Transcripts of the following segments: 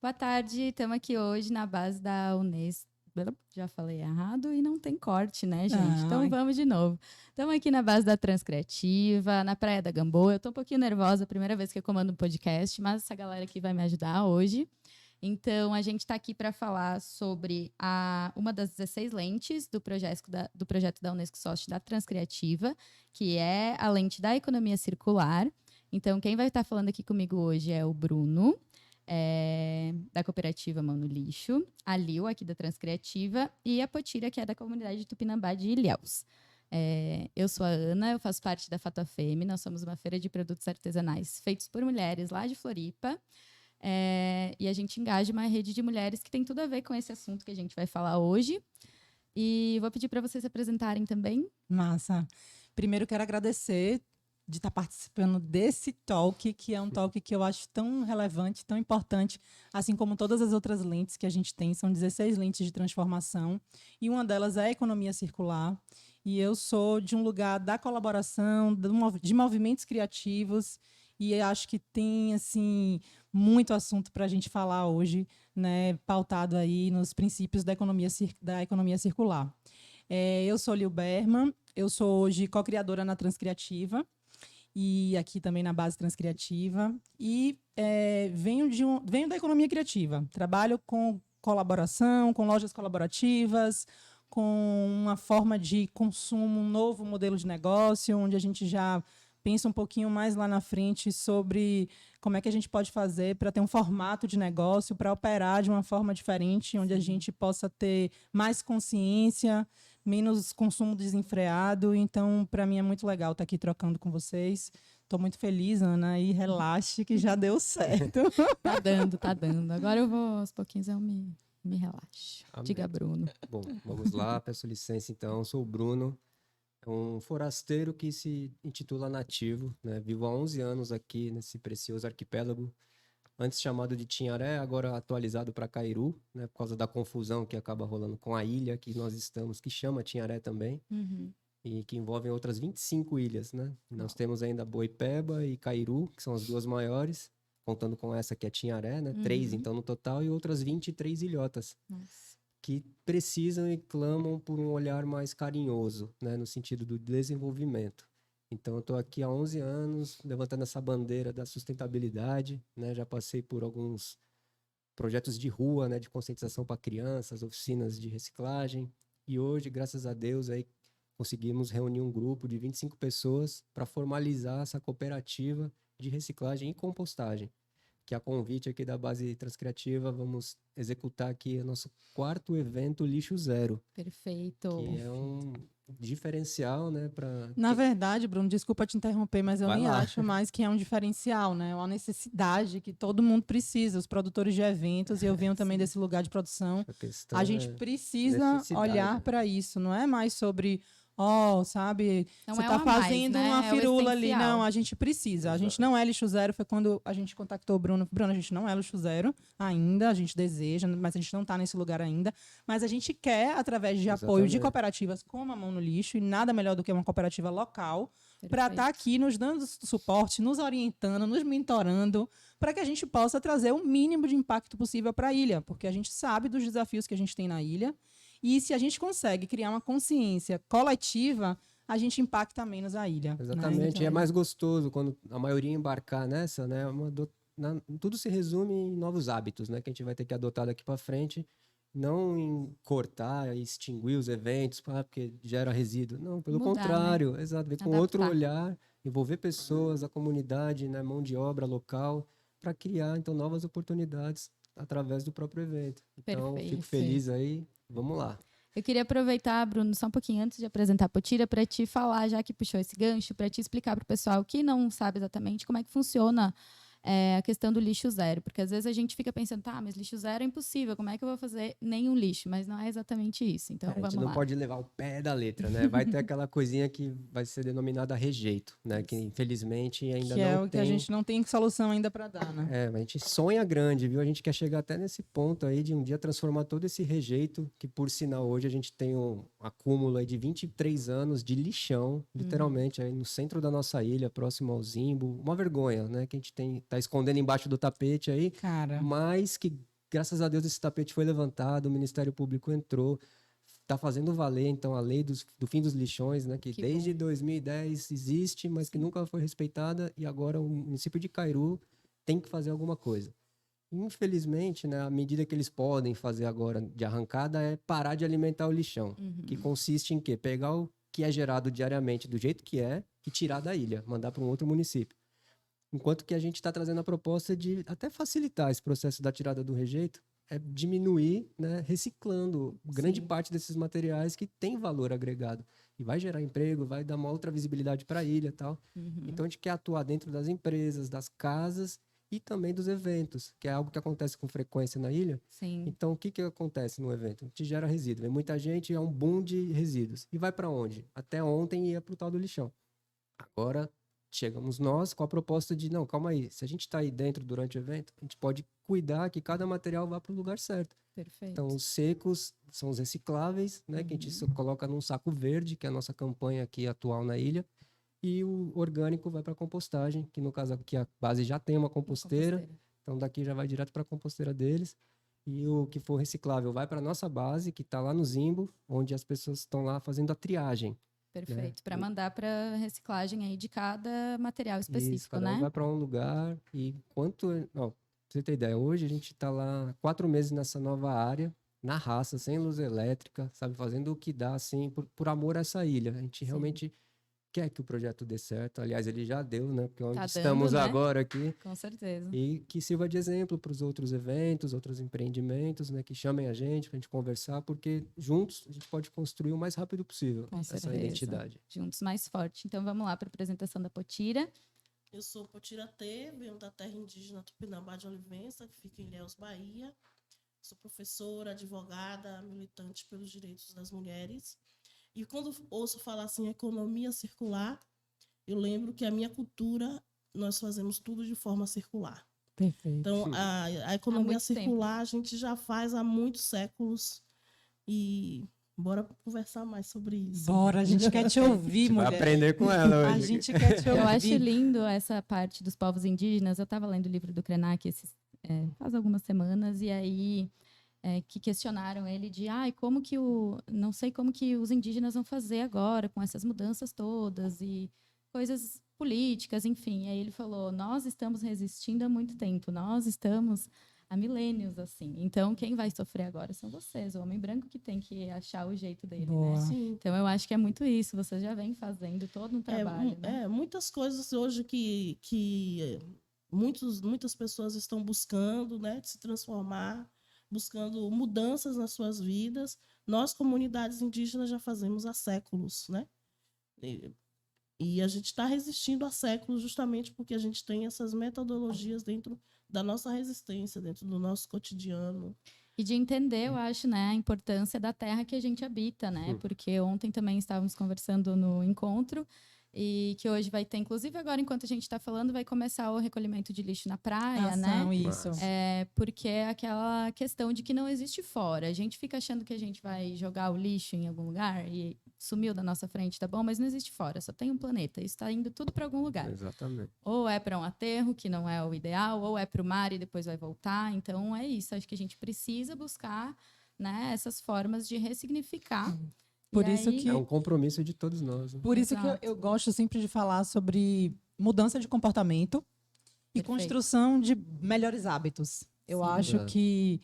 Boa tarde, estamos aqui hoje na base da Unesp. Já falei errado e não tem corte, né, gente? Então vamos de novo. Estamos aqui na base da Transcriativa, na Praia da Gamboa. Eu estou um pouquinho nervosa, primeira vez que eu comando um podcast, mas essa galera aqui vai me ajudar hoje. Então, a gente está aqui para falar sobre uma das 16 lentes do projeto da Unesco Soft da Transcriativa, que é a lente da economia circular. Então, quem vai estar falando aqui comigo hoje é o Bruno, da cooperativa Mão no Lixo, a Lil, aqui da Transcriativa, e a Potira, que é da comunidade de Tupinambá de Ilhéus. Eu sou a Ana, eu faço parte da Fatofeme, nós somos uma feira de produtos artesanais feitos por mulheres lá de Floripa, e a gente engaja uma rede de mulheres que tem tudo a ver com esse assunto que a gente vai falar hoje. E vou pedir para vocês se apresentarem também. Massa. Primeiro, quero agradecer de estar participando desse talk, que é um talk que eu acho tão relevante, tão importante, assim como todas as outras lentes que a gente tem. São 16 lentes de transformação, e uma delas é a economia circular. E eu sou de um lugar da colaboração, de movimentos criativos, e acho que tem assim muito assunto para a gente falar hoje, né, pautado aí nos princípios da economia circular. Eu sou Lil Berman, eu sou hoje co-criadora na Transcriativa, e aqui também na base Transcriativa, e venho da economia criativa. Trabalho com colaboração, com lojas colaborativas, com uma forma de consumo, um novo modelo de negócio, onde a gente já pensa um pouquinho mais lá na frente sobre como é que a gente pode fazer para ter um formato de negócio, para operar de uma forma diferente, onde a gente possa ter mais consciência, menos consumo desenfreado. Então, para mim é muito legal estar aqui trocando com vocês. Estou muito feliz, Ana, e relaxe que já deu certo. Tá dando. Agora eu vou, aos pouquinhos eu me relaxo. Amém. Diga, Bruno. Bom, vamos lá, peço licença então. Eu sou o Bruno, um forasteiro que se intitula nativo, né? Vivo há 11 anos aqui nesse precioso arquipélago, antes chamado de Tinharé, agora atualizado para Cairu, né? Por causa da confusão que acaba rolando com a ilha que nós estamos, que chama Tinharé também, e que envolve outras 25 ilhas, né? Nós temos ainda Boipeba e Cairu, que são as duas maiores, contando com essa que é Tinharé, né? 3 então no total, e outras 23 ilhotas. Nossa. Que precisam e clamam por um olhar mais carinhoso, né, no sentido do desenvolvimento. Então, eu estou aqui há 11 anos, levantando essa bandeira da sustentabilidade, né, já passei por alguns projetos de rua, né, de conscientização para crianças, oficinas de reciclagem, e hoje, graças a Deus, aí, conseguimos reunir um grupo de 25 pessoas para formalizar essa cooperativa de reciclagem e compostagem, que a convite aqui da base Transcriativa, vamos executar aqui o nosso 4º evento Lixo Zero. Perfeito. Que é um diferencial, né? Na verdade, Bruno, desculpa te interromper, mas eu Vai nem lá. acho mais que é um diferencial, né? É uma necessidade que todo mundo precisa, os produtores de eventos, e eu venho também desse lugar de produção. A gente precisa olhar para isso, não é mais sobre... sabe, Não você é tá uma mais, fazendo né? uma É o firula ali. essencial. Não, a gente precisa. A Exato. gente não é lixo zero. Foi quando a gente contactou o Bruno. Bruno, a gente não é lixo zero ainda. A gente deseja, mas a gente não está nesse lugar ainda. Mas a gente quer, através de apoio de Exatamente. cooperativas como a Mão no Lixo, e nada melhor do que uma cooperativa local, para estar aqui nos dando suporte, nos orientando, nos mentorando, para que a gente possa trazer o mínimo de impacto possível para a ilha, porque a gente sabe dos desafios que a gente tem na ilha. E se a gente consegue criar uma consciência coletiva, a gente impacta menos a ilha. Exatamente, Né? Então, e é mais gostoso quando a maioria embarcar nessa, né? Tudo se resume em novos hábitos, né? Que a gente vai ter que adotar daqui para frente, não em cortar e extinguir os eventos, porque gera resíduo. Não, pelo Mudar, contrário, né? Exato, ver com outro Adaptar. olhar, envolver pessoas, a comunidade, né? Mão de obra local, para criar, então, novas oportunidades através do próprio evento. Então, Perfeito. fico feliz aí, vamos lá. Eu queria aproveitar, Bruno, só um pouquinho antes de apresentar a Potira, para te falar, já que puxou esse gancho, para te explicar para o pessoal que não sabe exatamente como é que funciona a questão do lixo zero. Porque às vezes a gente fica pensando, tá, mas lixo zero é impossível, como é que eu vou fazer nenhum lixo? Mas não é exatamente isso. Então, A vamos gente não lá. pode levar o pé da letra, né? Vai ter aquela coisinha que vai ser denominada rejeito, né? Que infelizmente ainda que não é tem. o que a gente não tem solução ainda para dar, né? Mas a gente sonha grande, viu? A gente quer chegar até nesse ponto aí de um dia transformar todo esse rejeito, que por sinal hoje a gente tem um acúmulo aí de 23 anos de lixão, literalmente, aí no centro da nossa ilha, próximo ao Zimbo. Uma vergonha, né? Que a gente tá escondendo embaixo do tapete aí, Cara, mas que graças a Deus esse tapete foi levantado, o Ministério Público entrou, está fazendo valer, então, a lei do fim dos lixões, né, que desde 2010 existe, mas que nunca foi respeitada, e agora o município de Cairu tem que fazer alguma coisa. Infelizmente, né, a medida que eles podem fazer agora de arrancada é parar de alimentar o lixão, que consiste em quê? Pegar o que é gerado diariamente do jeito que é e tirar da ilha, mandar para um outro município. Enquanto que a gente está trazendo a proposta de até facilitar esse processo da tirada do rejeito, é diminuir, né, reciclando grande parte desses materiais que tem valor agregado. E vai gerar emprego, vai dar uma outra visibilidade para a ilha e tal. Então a gente quer atuar dentro das empresas, das casas e também dos eventos, que é algo que acontece com frequência na ilha. Sim. Então, o que acontece no evento? A gente gera resíduo. Vem muita gente, é um boom de resíduos. E vai para onde? Até ontem ia para o tal do lixão. Agora, chegamos nós com a proposta de, não, calma aí, se a gente está aí dentro durante o evento, a gente pode cuidar que cada material vá para o lugar certo. Perfeito. Então, os secos são os recicláveis, né, que a gente coloca num saco verde, que é a nossa campanha aqui atual na ilha. E o orgânico vai para a compostagem, que no caso aqui a base já tem uma composteira, então daqui já vai direto para a composteira deles. E o que for reciclável vai para a nossa base, que está lá no Zimbo, onde as pessoas estão lá fazendo a triagem. Perfeito, para mandar para reciclagem aí de cada material específico, isso, cada né? um vai para um lugar e pra você ter ideia, hoje a gente está lá 4 meses nessa nova área, na raça, sem luz elétrica, sabe, fazendo o que dá, assim, por amor a essa ilha. A gente realmente quer que o projeto dê certo. Aliás, ele já deu, né? Porque onde estamos agora aqui. Com certeza. E que sirva de exemplo para os outros eventos, outros empreendimentos, né? Que chamem a gente para a gente conversar, porque juntos a gente pode construir o mais rápido possível essa identidade. Juntos mais forte. Então vamos lá para a apresentação da Potira. Eu sou Potira T, venho da terra indígena Tupinambá de Olivença, que fica em Ilhéus, Bahia. Sou professora, advogada, militante pelos direitos das mulheres. E quando ouço falar assim, economia circular, eu lembro que a minha cultura, nós fazemos tudo de forma circular. Perfeito. Então, a economia circular a gente já faz há muitos séculos. E bora conversar mais sobre isso. Bora, a gente quer te ouvir, mulher. Vai aprender com ela hoje. A gente quer te ouvir. Eu acho lindo essa parte dos povos indígenas. Eu estava lendo o livro do Krenak faz algumas semanas, e aí... que questionaram ele de como que não sei como que os indígenas vão fazer agora com essas mudanças todas e coisas políticas, enfim. E aí ele falou, nós estamos resistindo há muito tempo, nós estamos há milênios, assim. Então, quem vai sofrer agora são vocês, o homem branco que tem que achar o jeito dele, Boa. né? Sim. Então, eu acho que é muito isso, vocês já vêm fazendo todo um trabalho, né? Muitas coisas hoje que muitas pessoas estão buscando, né, de se transformar, buscando mudanças nas suas vidas. Nós, comunidades indígenas, já fazemos há séculos, né? E a gente está resistindo há séculos justamente porque a gente tem essas metodologias dentro da nossa resistência, dentro do nosso cotidiano. E de entender, eu acho, né, a importância da terra que a gente habita, né? Porque ontem também estávamos conversando no encontro, e que hoje vai ter, inclusive agora, enquanto a gente está falando, vai começar o recolhimento de lixo na praia, né? Isso. Porque é aquela questão de que não existe fora. A gente fica achando que a gente vai jogar o lixo em algum lugar e sumiu da nossa frente, tá bom? Mas não existe fora, só tem um planeta. Isso está indo tudo para algum lugar. Exatamente. Ou é para um aterro, que não é o ideal, ou é para o mar e depois vai voltar. Então, é isso. Acho que a gente precisa buscar, né, essas formas de ressignificar. Por isso que é um compromisso de todos nós. Né? Por isso que eu gosto sempre de falar sobre mudança de comportamento e construção de melhores hábitos. Eu acho que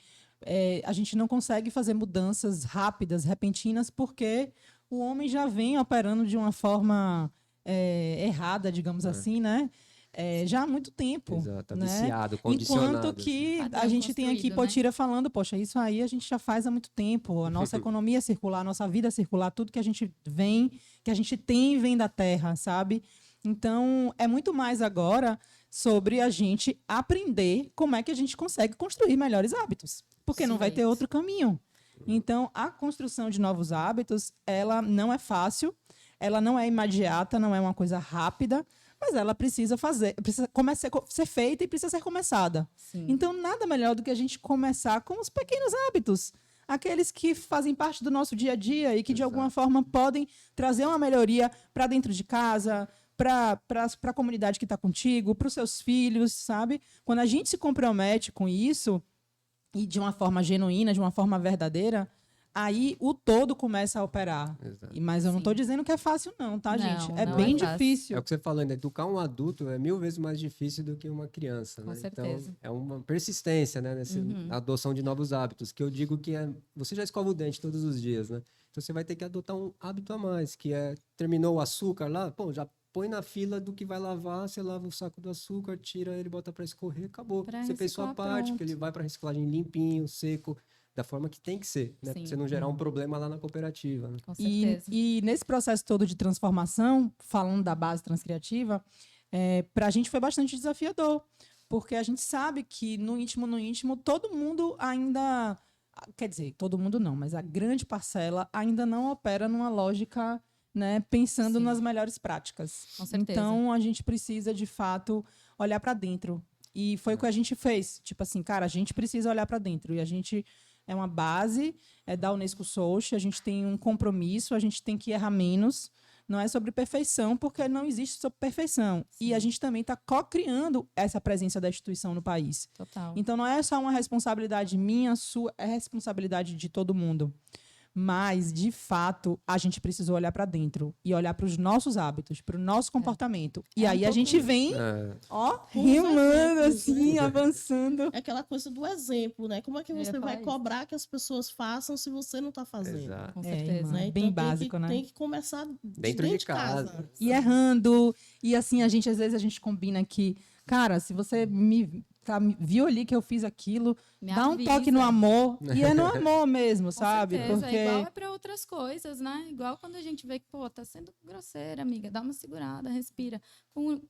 a gente não consegue fazer mudanças rápidas, repentinas, porque o homem já vem operando de uma forma errada, digamos assim, né? Já há muito tempo. Exato, né? viciado, condicionado. Enquanto que a gente tem aqui Potira falando, poxa, isso aí a gente já faz há muito tempo. A nossa economia circular, a nossa vida circular, tudo que a gente vem da terra, sabe? Então, é muito mais agora sobre a gente aprender como é que a gente consegue construir melhores hábitos. Porque não vai ter outro caminho. Então, a construção de novos hábitos, ela não é fácil, ela não é imediata, não é uma coisa rápida, mas ela precisa ser feita e precisa ser começada. Sim. Então, nada melhor do que a gente começar com os pequenos hábitos. Aqueles que fazem parte do nosso dia a dia e que, de alguma forma, podem trazer uma melhoria para dentro de casa, para a comunidade que está contigo, para os seus filhos, sabe? Quando a gente se compromete com isso, e de uma forma genuína, de uma forma verdadeira, aí o todo começa a operar. Exato. Mas eu não estou Sim. dizendo que é fácil não, tá, Não, gente? É não bem é fácil. difícil. É o que você falou, né? Educar um adulto é 1000 vezes mais difícil do que uma criança, Com né? certeza. Então, é uma persistência, né? Nessa adoção de novos hábitos, que eu digo que é... Você já escova o dente todos os dias, né? Então, você vai ter que adotar um hábito a mais, que é... Terminou o açúcar lá, pô, já põe na fila do que vai lavar, você lava o saco do açúcar, tira ele, bota para escorrer, acabou. Pra Você fez sua reciclar, parte, pronto. que ele vai para reciclagem limpinho, seco, da forma que tem que ser, né? Pra Sim. você não gerar um problema lá na cooperativa, né? Com certeza. E nesse processo todo de transformação, falando da base transcriativa, para a gente foi bastante desafiador, porque a gente sabe que no íntimo, todo mundo ainda, quer dizer, todo mundo não, mas a grande parcela ainda não opera numa lógica, né, pensando Sim. nas melhores práticas. Com certeza. Então, a gente precisa, de fato, olhar para dentro. E foi o que a gente fez. Tipo assim, cara, a gente precisa olhar para dentro. E a gente é uma base da Unesco Social, a gente tem um compromisso, a gente tem que errar menos. Não é sobre perfeição, porque não existe sobre perfeição. E a gente também está co-criando essa presença da instituição no país. Total. Então, não é só uma responsabilidade minha, sua, é responsabilidade de todo mundo. Mas, de fato, a gente precisou olhar para dentro e olhar para os nossos hábitos, para o nosso comportamento. E É um aí a pouco gente vem, É, ó, Com os rimando exemplos, assim, né? avançando. É aquela coisa do exemplo, né? Como é que Eu ia você falar vai isso. cobrar que as pessoas façam se você não está fazendo? exato. Com É, certeza. irmã. Né? Bem Então, básico, né? Tem que começar Dentro de casa. E errando. E assim, às vezes a gente combina que, cara, se você me viu ali que eu fiz aquilo, Me dá um avisa. toque no amor. E é no amor mesmo, Com sabe? certeza. Porque Igual é para outras coisas, né? Igual quando a gente vê que, pô, tá sendo grosseira, amiga. Dá uma segurada, respira.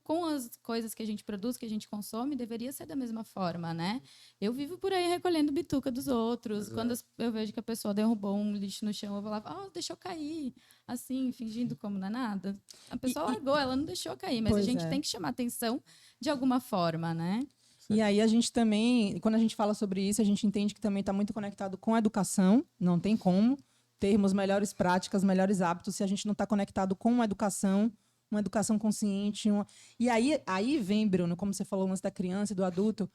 Com as coisas que a gente produz, que a gente consome, deveria ser da mesma forma, né? Eu vivo por aí recolhendo bituca dos outros. Exato. Quando eu vejo que a pessoa derrubou um lixo no chão, eu vou lá, deixa eu cair. Assim, fingindo como não é nada. A pessoa largou, ela não deixou cair. Mas a Pois gente é. tem que chamar atenção de alguma forma, né? E aí a gente também, quando a gente fala sobre isso, a gente entende que também está muito conectado com a educação. Não tem como termos melhores práticas, melhores hábitos, se a gente não está conectado com uma educação consciente. E aí vem, Bruno, como você falou antes da criança e do adulto,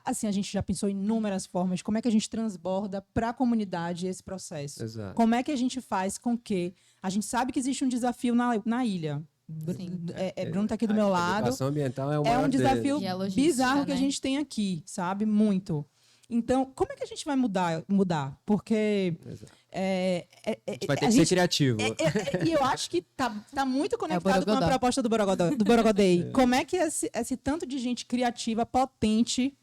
assim, a gente já pensou em inúmeras formas de como é que a gente transborda para a comunidade esse processo. Exato. Como é que a gente faz com que... A gente sabe que existe um desafio na ilha. Sim. Bruno está aqui do A meu lado. educação ambiental é o É maior um desafio E a logística, bizarro que a né? gente tem aqui, sabe? Muito. Então, como é que a gente vai mudar? Porque deles. Exato. A gente vai ter a que gente- ser criativo. e eu acho que tá muito conectado com a Borogodó. proposta do Borogodei. Como é que esse tanto de gente criativa, potente,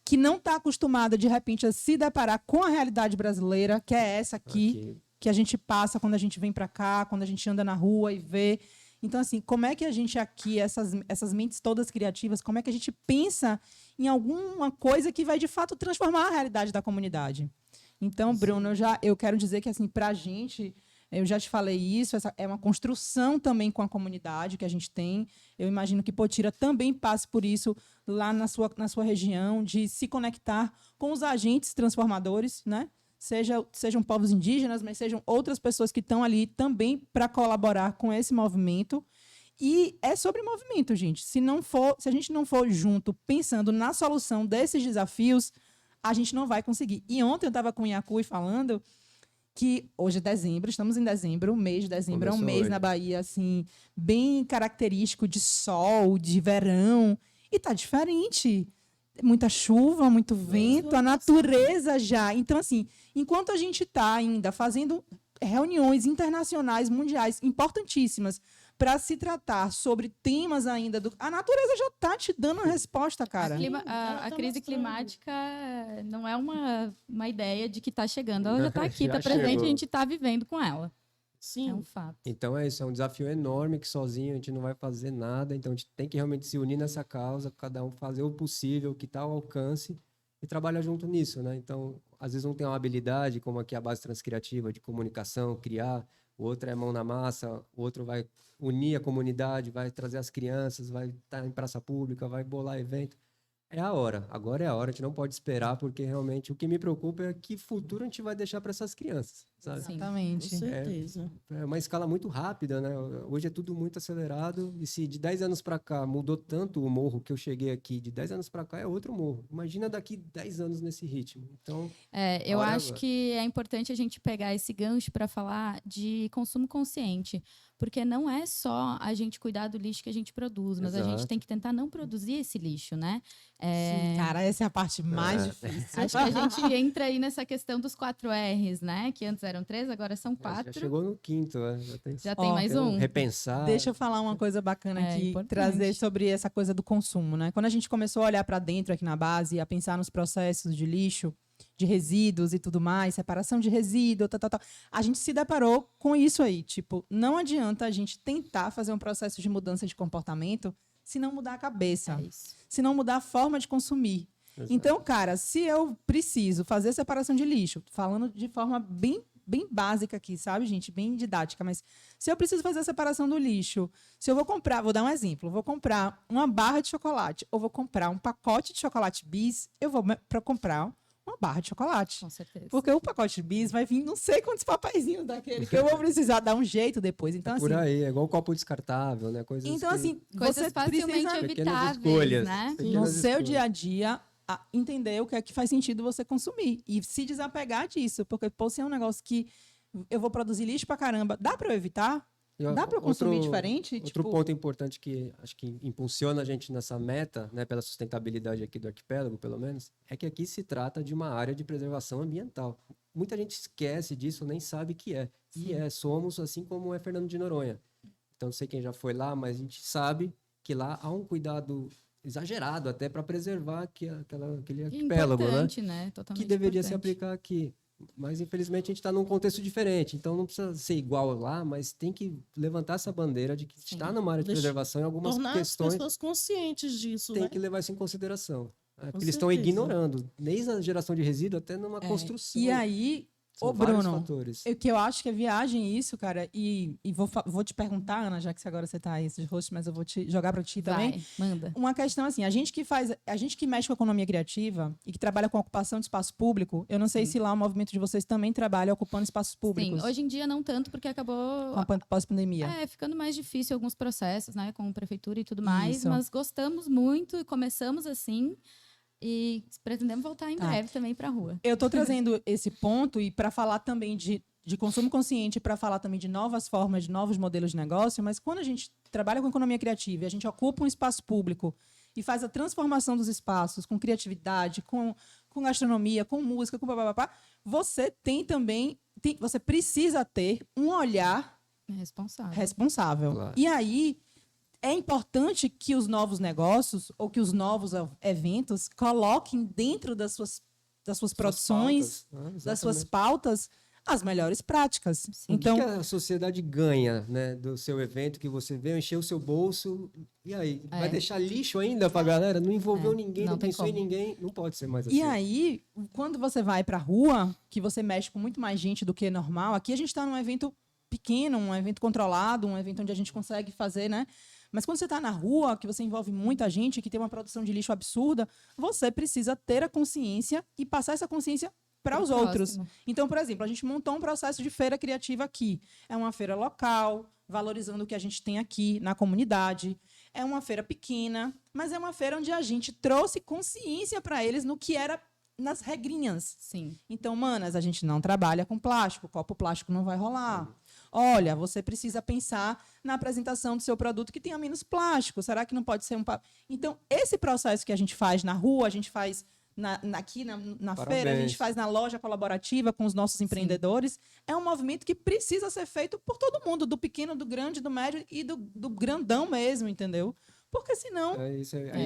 que não está acostumada, de repente, a se deparar com a realidade brasileira, que é essa aqui, que a gente passa quando a gente vem para cá, quando a gente anda na rua e vê. Então, assim, como é que a gente aqui, essas mentes todas criativas, como é que a gente pensa em alguma coisa que vai, de fato, transformar a realidade da comunidade? Então, Bruno, eu quero dizer que, assim, para a gente, eu já te falei isso, essa é uma construção também com a comunidade que a gente tem. Eu imagino que Potira também passe por isso lá na sua região, de se conectar com os agentes transformadores, né? Sejam povos indígenas, mas sejam outras pessoas que estão ali também para colaborar com esse movimento. E é sobre movimento, gente. Se a gente não for junto pensando na solução desses desafios, a gente não vai conseguir. E ontem eu estava com o Iacui falando que hoje é dezembro, estamos em dezembro, o mês de dezembro é um Começou mês hoje. na Bahia assim, bem característico de sol, de verão, e tá diferente. Muita chuva, muito vento, a natureza já. Então, assim, enquanto a gente está ainda fazendo reuniões internacionais, mundiais, importantíssimas, para se tratar sobre temas ainda a natureza já está te dando a resposta, cara. ela A tá crise mostrando. climática não é uma ideia de que está chegando, ela já está aqui, Já está presente, chegou. a gente está vivendo com ela. Sim. É um fato. Então é isso, é um desafio enorme que sozinho a gente não vai fazer nada, então a gente tem que realmente se unir nessa causa, cada um fazer o possível, o que está ao alcance e trabalhar junto nisso, né? Então, às vezes um tem uma habilidade, como aqui a base transcriativa de comunicação, criar, o outro é mão na massa, o outro vai unir a comunidade, vai trazer as crianças, vai estar em praça pública, vai bolar evento. é a hora. Agora é a hora, a gente não pode esperar, porque realmente o que me preocupa é que futuro a gente vai deixar para essas crianças, sabe? Sim. Exatamente. Com certeza. É uma escala muito rápida, né? Hoje é tudo muito acelerado. E se de 10 anos para cá mudou tanto o morro que eu cheguei aqui, de 10 anos para cá é outro morro. Imagina daqui 10 anos nesse ritmo. Então, Eu hora é acho agora. que é importante a gente pegar esse gancho para falar de consumo consciente, porque não é só a gente cuidar do lixo que a gente produz, mas a gente Exato. tem que tentar não produzir esse lixo, né? Sim, cara, essa é a parte mais difícil. Acho que a gente entra aí nessa questão dos 4 R's, né? Que antes eram 3, agora são Já 4. chegou no quinto, né? Já tem mais tem um. repensar. Deixa eu falar uma coisa bacana É aqui, importante. trazer sobre essa coisa do consumo, né? Quando a gente começou a olhar para dentro aqui na base, a pensar nos processos de lixo, de resíduos e tudo mais, separação de resíduo, tal, a gente se deparou com isso aí. Tipo, não adianta a gente tentar fazer um processo de mudança de comportamento se não mudar a cabeça, É isso. se não mudar a forma de consumir. Exato. Então, cara, se eu preciso fazer separação de lixo, falando de forma bem básica aqui, sabe, gente? Bem didática, mas se eu preciso fazer a separação do lixo, se eu vou comprar, vou dar um exemplo, vou comprar uma barra de chocolate ou vou comprar um pacote de chocolate bis, eu vou para comprar uma barra de chocolate. Com certeza. Porque o pacote bis vai vir não sei quantos papeizinhos daquele, que eu vou precisar dar um jeito depois. Então, É por assim, aí, é igual copo descartável, né? Coisas então, que- assim, Coisas você facilmente precisa Pequenas evitáveis, escolhas. né? no Pequenas seu escolhas. dia a dia entender o que é que faz sentido você consumir e se desapegar disso, porque pô, se é um negócio que eu vou produzir lixo pra caramba, dá pra eu evitar? E, ó, Dá pra eu consumir outro- diferente? Outro Tipo, ponto importante que acho que impulsiona a gente nessa meta, né, pela sustentabilidade aqui do arquipélago, pelo menos, é que aqui se trata de uma área de preservação ambiental. Muita gente esquece disso, nem sabe que é. E somos assim como é Fernando de Noronha. Então, não sei quem já foi lá, mas a gente sabe que lá há um cuidado exagerado até para preservar aquele E arquipélago, né? importante, né? Totalmente Que deveria se importante. aplicar aqui. Mas, infelizmente, a gente está num contexto diferente. Então, não precisa ser igual lá, mas tem que levantar essa bandeira de que está numa área de Deixa- preservação e algumas Tornar questões as pessoas conscientes disso, tem né? que levar isso em consideração. Porque Com eles estão certeza. ignorando, desde a geração de resíduo até numa construção. e aí, São ô vários Bruno, fatores. que eu acho que é viagem isso, cara, e vou te perguntar, Ana, já que agora você tá aí, esse host, mas eu vou te jogar para ti também. Vai, manda. Uma questão assim, a gente que mexe com a economia criativa e que trabalha com a ocupação de espaço público, eu não sei se lá o movimento de vocês também trabalha ocupando espaços públicos Sim, hoje em dia não tanto, porque acabou com a pós-pandemia. ficando mais difícil alguns processos, né? Com prefeitura e tudo mais. Isso. Mas gostamos muito e começamos assim. E pretendemos voltar em Tá. breve também para a rua. Eu estou trazendo esse ponto e para falar também de consumo consciente, para falar também de novas formas, de novos modelos de negócio, mas quando a gente trabalha com economia criativa e a gente ocupa um espaço público e faz a transformação dos espaços com criatividade, com gastronomia, com música, com papapá, você tem também, você precisa ter um olhar Responsável. responsável. Claro. E aí é importante que os novos negócios ou que os novos eventos coloquem dentro das suas produções, das suas pautas, as melhores práticas. Então, Então, o que a sociedade ganha, né, do seu evento que você veio encher o seu bolso e aí vai deixar lixo ainda pra galera? Não envolveu ninguém, não não tem pensou em como. ninguém, não pode ser mais assim. e aí, quando você vai para a rua, que você mexe com muito mais gente do que normal, aqui a gente está num evento pequeno, um evento controlado, um evento onde a gente consegue fazer, né? Mas quando você está na rua, que você envolve muita gente, que tem uma produção de lixo absurda, você precisa ter a consciência e passar essa consciência para os outros. Próximo. Então, por exemplo, a gente montou um processo de feira criativa aqui. É uma feira local, valorizando o que a gente tem aqui na comunidade. É uma feira pequena, mas é uma feira onde a gente trouxe consciência para eles no que era nas regrinhas. Sim. Então, manas, a gente não trabalha com plástico, copo plástico não vai rolar. Olha, você precisa pensar na apresentação do seu produto que tenha menos plástico. Será que não pode ser um... Então, esse processo que a gente faz na rua, a gente faz aqui na feira, a gente faz na loja colaborativa com os nossos empreendedores, é um movimento que precisa ser feito por todo mundo, do pequeno, do grande, do médio e do grandão mesmo, entendeu? Porque senão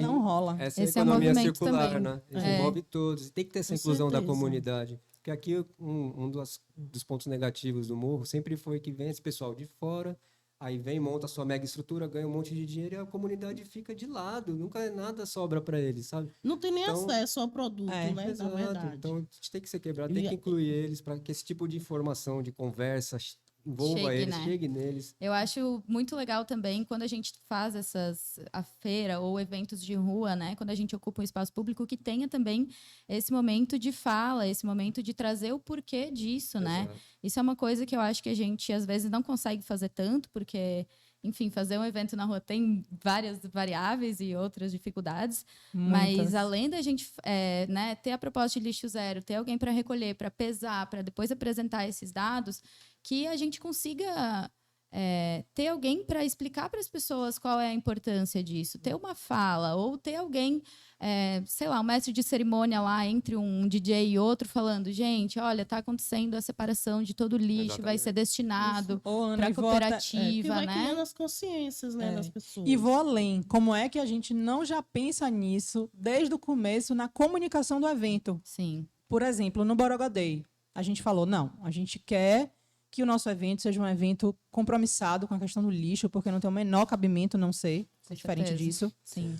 não rola. Essa é a Esse é o economia movimento circular, também. né? Envolve todos. E tem que ter essa Com inclusão da certeza. comunidade. Porque aqui um dos pontos negativos do morro sempre foi que vem esse pessoal de fora, aí vem, monta a sua mega estrutura, ganha um monte de dinheiro e a comunidade fica de lado. Nunca nada sobra para eles, sabe? Não tem nem Então, acesso ao produto, né? Na Exato. verdade. Então, a gente tem que ser quebrado, tem que incluir eles para que esse tipo de informação, de conversa envolva eles, né? chegue neles. Eu acho muito legal também quando a gente faz a feira ou eventos de rua, né? Quando a gente ocupa um espaço público, que tenha também esse momento de fala, esse momento de trazer o porquê disso, né? Exato. Isso é uma coisa que eu acho que a gente, às vezes, não consegue fazer tanto, porque, enfim, fazer um evento na rua tem várias variáveis e outras dificuldades. Mas, Muitas. além da gente né, ter a proposta de lixo zero, ter alguém para recolher, para pesar, para depois apresentar esses dados, que a gente consiga ter alguém para explicar para as pessoas qual é a importância disso. Ter uma fala, ou ter alguém, sei lá, um mestre de cerimônia lá entre um DJ e outro falando, gente, olha, está acontecendo a separação de todo o lixo, vai ser destinado Ô, Ana, para e vou até- Que cooperativa, vai né? criando as consciências, né, das pessoas. E vou além. Como é que a gente não já pensa nisso desde o começo na comunicação do evento? Sim, Por exemplo, no Borogodó Day, a gente falou, não, a gente quer que o nosso evento seja um evento compromissado com a questão do lixo, porque não tem o menor cabimento não ser Com diferente certeza. disso. sim.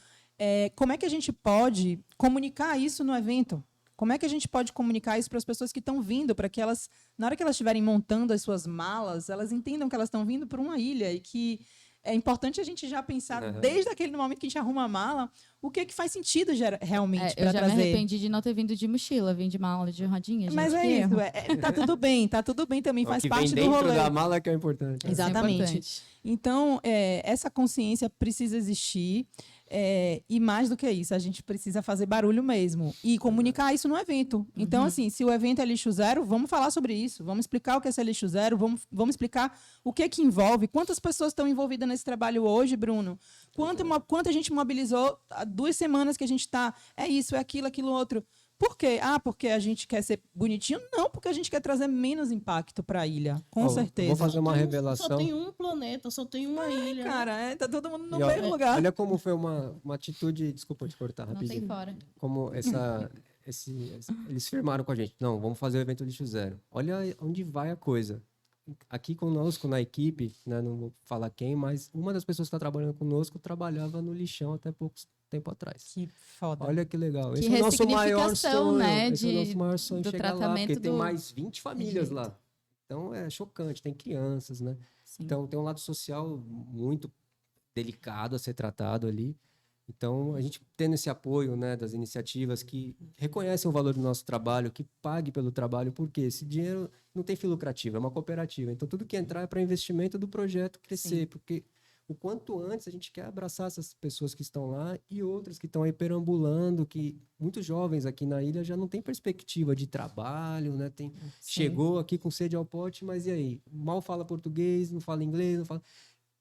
Como é que a gente pode comunicar isso no evento? Como é que a gente pode comunicar isso para as pessoas que estão vindo, para que elas, na hora que elas estiverem montando as suas malas, elas entendam que elas estão vindo para uma ilha e que é importante a gente já pensar, desde aquele momento que a gente arruma a mala, o que faz sentido realmente Eu para já trazer. me arrependi de não ter vindo de mochila, vim de mala de rodinha, gente. Mas é que isso, erro. tá tudo bem também, O faz que parte vem do dentro rolê. da mala que é importante. Isso é Exatamente. importante. Então, essa consciência precisa existir. E mais do que isso, a gente precisa fazer barulho mesmo e comunicar isso no evento. Então, assim, se o evento é lixo zero, vamos falar sobre isso. Vamos explicar o que é ser lixo zero, vamos explicar o que envolve. Quantas pessoas estão envolvidas nesse trabalho hoje, Bruno? Quanto a gente mobilizou há 2 semanas que a gente está? É isso, é aquilo outro. Por quê? Porque a gente quer ser bonitinho? Não, porque a gente quer trazer menos impacto para a ilha, com certeza. Vou fazer uma Só revelação. tem um planeta, só tem uma ilha. Cara, tá todo mundo no E, ó, mesmo lugar. Olha como foi uma atitude. Desculpa te cortar Não rapidinho. tem fora. Como eles firmaram com a gente. Não, vamos fazer o evento lixo zero. Olha onde vai a coisa. Aqui conosco, na equipe, né, não vou falar quem, mas uma das pessoas que está trabalhando conosco trabalhava no lixão até pouco tempo atrás. Que foda. Olha que legal. Que Esse é o nosso maior ressignificação, sonho. né, Esse é o nosso maior sonho, do chegar lá, tratamento porque tem do- mais 20 famílias lá. Então é chocante, tem crianças, né? Sim. Então tem um lado social muito delicado a ser tratado ali. Então a gente tendo esse apoio, né, das iniciativas que reconhecem o valor do nosso trabalho, que pague pelo trabalho, porque esse dinheiro não tem fim lucrativo, é uma cooperativa. Então tudo que entrar é para investimento do projeto crescer, porque o quanto antes a gente quer abraçar essas pessoas que estão lá e outras que estão aí perambulando, que muitos jovens aqui na ilha já não têm perspectiva de trabalho, né? Chegou aqui com sede ao pote, mas e aí? Mal fala português, não fala inglês, não fala...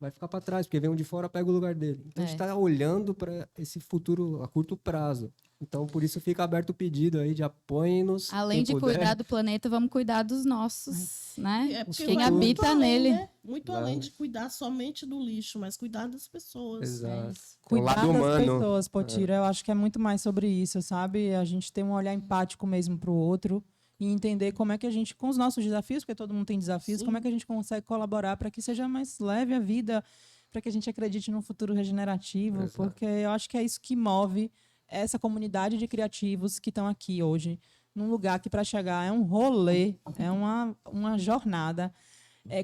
Vai ficar para trás, porque vem um de fora, pega o lugar dele. Então a gente está olhando para esse futuro a curto prazo. Então por isso fica aberto o pedido aí de apoiem-nos. Além de quem puder. cuidar do planeta, vamos cuidar dos nossos, né? Porque Quem vai muito habita além, nele. né? Muito além de cuidar somente do lixo, mas cuidar das pessoas. Exato. isso. Tem um Cuidar lado das humano. pessoas, Potira, eu acho que é muito mais sobre isso, sabe? A gente ter um olhar empático mesmo para o outro e entender como é que a gente, com os nossos desafios, porque todo mundo tem desafios, Sim. como é que a gente consegue colaborar para que seja mais leve a vida, para que a gente acredite num futuro regenerativo, Exato. porque eu acho que é isso que move essa comunidade de criativos que estão aqui hoje, num lugar que para chegar é um rolê, é uma jornada,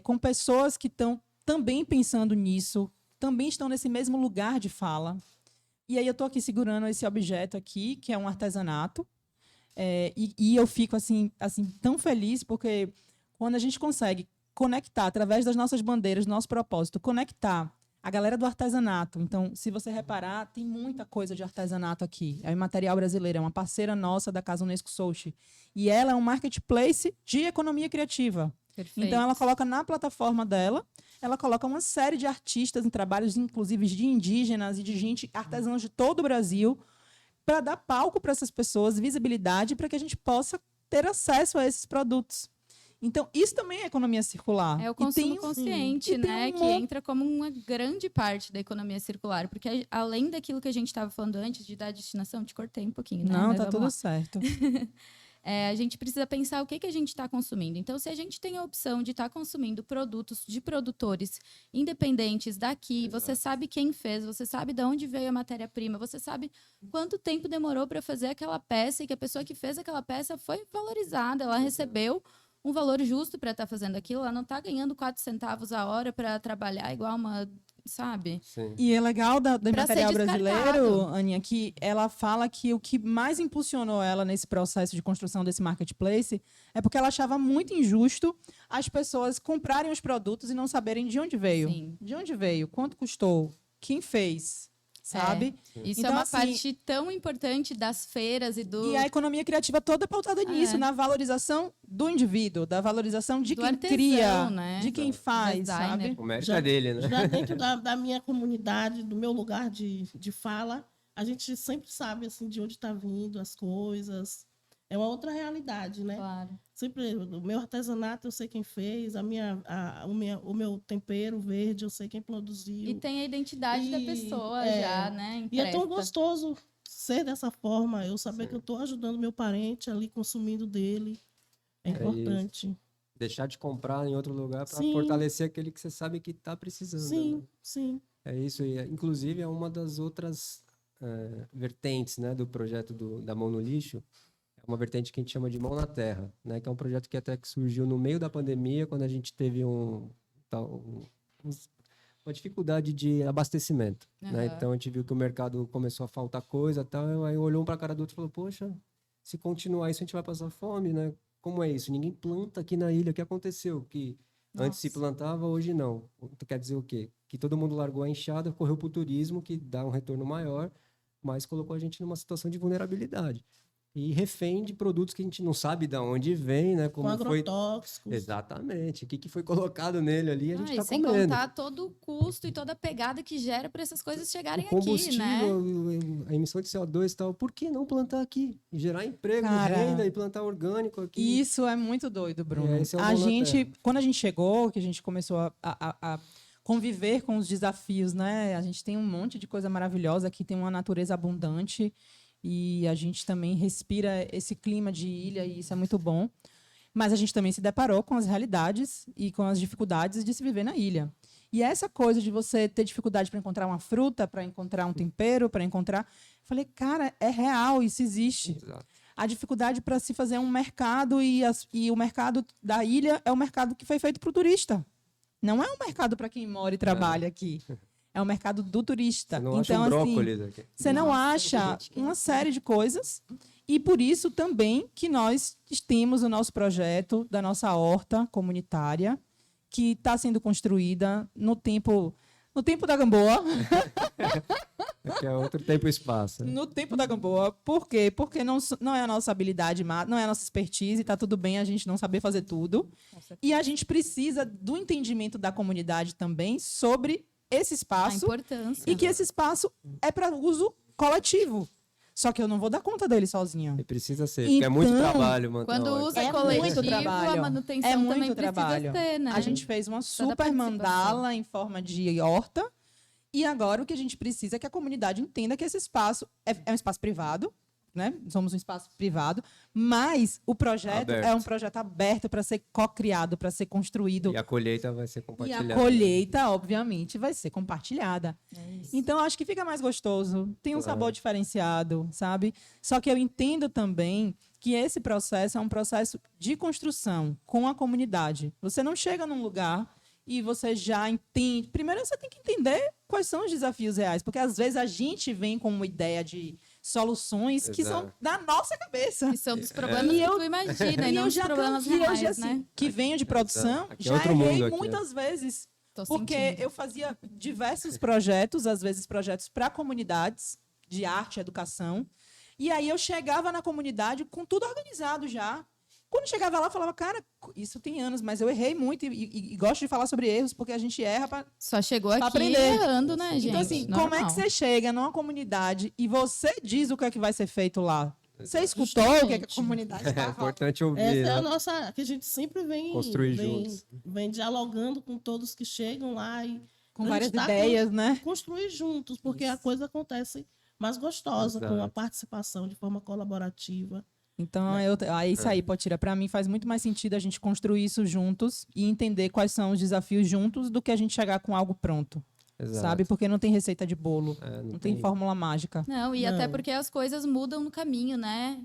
com pessoas que estão também pensando nisso, também estão nesse mesmo lugar de fala. E aí eu estou aqui segurando esse objeto aqui, que é um artesanato, e eu fico assim tão feliz, porque quando a gente consegue conectar, através das nossas bandeiras, do nosso propósito, conectar a galera do artesanato. Então, se você reparar, tem muita coisa de artesanato aqui. É Imaterial Brasileira, é uma parceira nossa da Casa Unesco Sochi. E ela é um marketplace de economia criativa. Perfeito. Então, ela coloca na plataforma dela, ela coloca uma série de artistas em trabalhos, inclusive de indígenas e de gente, artesãos de todo o Brasil, para dar palco para essas pessoas, visibilidade, para que a gente possa ter acesso a esses produtos. Então, isso também é economia circular. É o E consumo tem- consciente, e tem né? um Que monte- entra como uma grande parte da economia circular. Porque além daquilo que a gente estava falando antes de dar destinação, te cortei um pouquinho, né? Não, Mas tá vamos tudo lá. certo. A gente precisa pensar o que a gente está consumindo. Então, se a gente tem a opção de estar consumindo produtos de produtores independentes daqui, você sabe quem fez, você sabe de onde veio a matéria-prima, você sabe quanto tempo demorou para fazer aquela peça e que a pessoa que fez aquela peça foi valorizada, ela recebeu um valor justo para estar fazendo aquilo. Ela não está ganhando 4 centavos a hora para trabalhar igual uma, sabe? Sim. E é legal do Empresarial ser Brasileiro, descartado. Aninha, que ela fala que o que mais impulsionou ela nesse processo de construção desse marketplace é porque ela achava muito injusto as pessoas comprarem os produtos e não saberem de onde veio. Sim. De onde veio, quanto custou, quem fez, sabe? Isso Então, é uma assim, parte tão importante das feiras e do... E a economia criativa toda é pautada nisso, na valorização do indivíduo, da valorização de Do quem artesão, cria, né? de quem faz, Designer. sabe? O mérito Já- é dele, né? Já dentro da minha comunidade, do meu lugar de fala, a gente sempre sabe assim, de onde está vindo as coisas. É uma outra realidade, né? Claro. Sempre, o meu artesanato eu sei quem fez, o meu tempero verde eu sei quem produziu. E tem a identidade da E, pessoa é, já, né? E é tão impressa. gostoso ser dessa forma, eu saber Sim. que eu estou ajudando meu parente ali, consumindo dele. É importante. Deixar de comprar em outro lugar para Sim. fortalecer aquele que você sabe que está precisando. Né? Sim, sim. É isso. E, inclusive, é uma das outras vertentes, né, do projeto da Mão no Lixo. É uma vertente que a gente chama de Mão na Terra, né, que é um projeto que até que surgiu no meio da pandemia, quando a gente teve uma dificuldade de abastecimento. Né? Aham. Então, a gente viu que o mercado começou a faltar coisa e tal. Aí olhou um para a cara do outro e falou, poxa, se continuar isso, a gente vai passar fome, né? Como é isso? Ninguém planta aqui na ilha. O que aconteceu? Que antes se Nossa. plantava, hoje não. Quer dizer o quê? Que todo mundo largou a enxada, correu para o turismo, que dá um retorno maior, mas colocou a gente numa situação de vulnerabilidade. E refém de produtos que a gente não sabe de onde vem, né? Como Com foi... agrotóxicos. Exatamente. O que foi colocado nele ali, a gente E está sem comendo. contar todo o custo e toda a pegada que gera para essas coisas chegarem O aqui, né? combustível, a emissão de CO2 e tal, por que não plantar aqui? E gerar emprego, Cara, renda e plantar orgânico aqui. Isso é muito doido, Bruno. esse é o A Mão na gente, Terra. quando a gente chegou, que a gente começou a conviver com os desafios, né? A gente tem um monte de coisa maravilhosa aqui, tem uma natureza abundante e a gente também respira esse clima de ilha e isso é muito bom. Mas a gente também se deparou com as realidades e com as dificuldades de se viver na ilha. E essa coisa de você ter dificuldade para encontrar uma fruta, para encontrar um tempero, para encontrar... Falei, cara, é real, isso existe. Exato. A dificuldade para se fazer um mercado e o mercado da ilha é um mercado que foi feito para o turista. Não é um mercado para quem mora e trabalha aqui. É um mercado do turista. Você não acha um brócolis aqui. Você não Nossa, acha gente, que uma série de coisas. E por isso também que nós temos o nosso projeto da nossa horta comunitária, que está sendo construída no tempo da Gamboa. Que é outro tempo e espaço. Né? No tempo da Gamboa. Por quê? Porque não é a nossa habilidade, não é a nossa expertise, está tudo bem a gente não saber fazer tudo. E a gente precisa do entendimento da comunidade também sobre esse A espaço importância. e que esse espaço é para uso coletivo. Só que eu não vou dar conta dele sozinha. E precisa ser, porque é muito Então, trabalho manter Quando a horta. usa É coletivo, muito trabalho. a manutenção É também muito precisa trabalho. ter, né? A gente fez uma Toda super participação. mandala em forma de horta. E agora o que a gente precisa é que a comunidade entenda que esse espaço é um espaço privado, né? Somos um espaço privado, mas o projeto Aberto. é um projeto aberto para ser co-criado, para ser construído. E a colheita vai ser E compartilhada. a colheita, obviamente, vai ser compartilhada. É isso. Então, acho que fica mais gostoso, tem um sabor diferenciado, sabe? Só que eu entendo também que esse processo é um processo de construção com a comunidade. Você não chega num lugar e você já entende. Primeiro, você tem que entender quais são os desafios reais, porque às vezes a gente vem com uma ideia de soluções que são Exato. da nossa cabeça. Que são dos problemas E que eu- tu imagina, e E não eu dos já problemas hoje, reais, assim, né? que venho de produção, Aqui é já outro errei mundo aqui, muitas vezes. Tô Porque sentindo. eu fazia diversos projetos, às vezes projetos para comunidades de arte e educação. E aí eu chegava na comunidade com tudo organizado já. Quando chegava lá, eu falava, cara, isso tem anos, mas eu errei muito e gosto de falar sobre erros, porque a gente erra para... Só chegou aqui aprender. errando, né, gente? Então, assim, como é que Normal. você chega numa comunidade e você diz o que é que vai ser feito lá? Você escutou o que, é que a Justamente. comunidade É está importante ouvir, Essa é a né? nossa, que a gente sempre Construir juntos. vem dialogando com todos que chegam lá e com a várias gente tá ideias, né? construir juntos, porque a coisa acontece mais gostosa com a Exato. participação de forma colaborativa. Então, aí isso aí, Potira, para mim faz muito mais sentido a gente construir isso juntos e entender quais são os desafios juntos do que a gente chegar com algo pronto. Exato. sabe? Porque não tem receita de bolo, Não não tem fórmula mágica. Não, e Não. até porque as coisas mudam no caminho, né?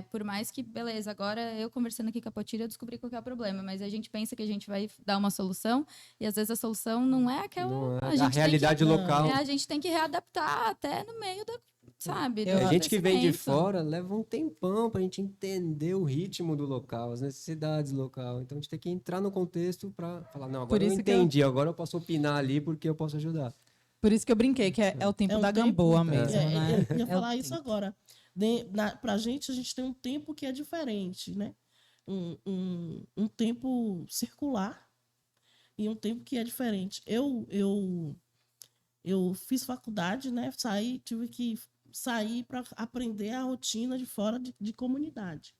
Por mais que, beleza, agora eu conversando aqui com a Potira, eu descobri qual que é o problema, mas a gente pensa que a gente vai dar uma solução e às vezes a solução não é aquela. Não é. A A gente tem realidade que, local. a gente tem que readaptar até no meio da, sabe? do A gente que vem de acontecimento. fora leva um tempão pra gente entender o ritmo do local, as necessidades do local. Então a gente tem que entrar no contexto pra falar, não, agora eu isso que eu- entendi, agora eu posso opinar ali porque eu posso ajudar. Por isso que eu brinquei, que é o tempo É um da tempo- Gamboa mesmo, né? Eu ia É o falar isso tempo. agora. Pra gente, a gente tem um tempo que é diferente, né? Um tempo circular e um tempo que é diferente. Eu fiz faculdade, né? Tive que sair para aprender a rotina de fora de comunidade.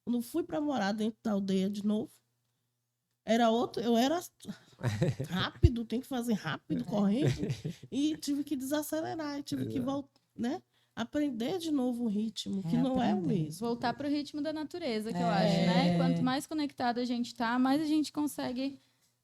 Quando fui para morar dentro da aldeia de novo, eu era rápido, tem que fazer rápido, correndo, e tive que desacelerar, e tive que voltar, né? Aprender de novo o ritmo, que não é o Reaprender. mesmo. Voltar para o ritmo da natureza, que eu acho, né? Quanto mais conectado a gente tá, mais a gente consegue